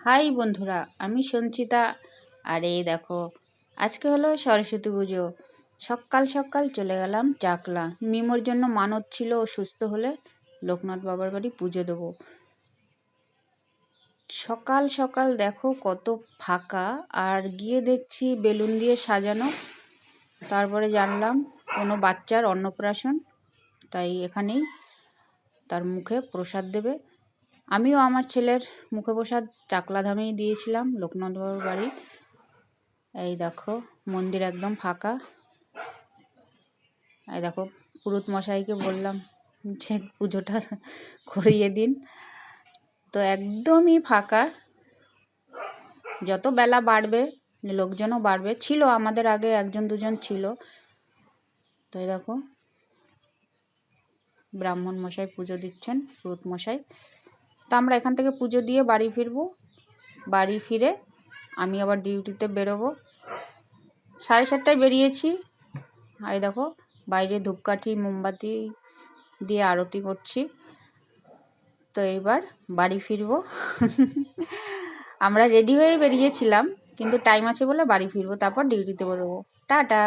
High বন্ধুরা, আমি সঞ্চিতা। আর এই দেখো, আজকে হলো সরস্বতী পুজো। সকাল সকাল চলে গেলাম চাকলা। মিমোর জন্য মানত ছিল, ও সুস্থ হলে লোকনাথ বাবার বাড়ি পুজো দেবো। সকাল সকাল দেখো কত ফাঁকা, আর গিয়ে দেখছি বেলুন দিয়ে সাজানো। তারপরে জানলাম কোনো বাচ্চার অন্নপ্রাশন, তাই এখানেই তার মুখে প্রসাদ দেবে। আমিও আমার ছেলের মুখে প্রসাদ চাকলাধামেই দিয়েছিলাম, লোকনাথ বাবার বাড়ি। এই দেখো মন্দির একদম ফাঁকা। এই দেখো পুরোহিত মশাইকে বললাম যে পুজোটা করিয়ে দিন, তো একদমই ফাঁকা। যত বেলা বাড়বে লোকজনও বাড়বে। ছিল আমাদের আগে একজন দুজন ছিল। তো এই দেখো ব্রাহ্মণ মশাই পুজো দিচ্ছেন, পুরোহিত মশাই। তো আমরা এখান থেকে পুজো দিয়ে বাড়ি ফিরবো। বাড়ি ফিরে আমি আবার ডিউটিতে বেরোবো। 7:30টায় বেরিয়েছি। এই দেখো বাইরে ধূপকাঠি মোমবাতি দিয়ে আরতি করছি। তো এবার বাড়ি ফিরবো। আমরা রেডি হয়ে বেরিয়েছিলাম, কিন্তু টাইম আছে বলে বাড়ি ফিরবো, তারপর ডিউটিতে বেরোবো। টাটা।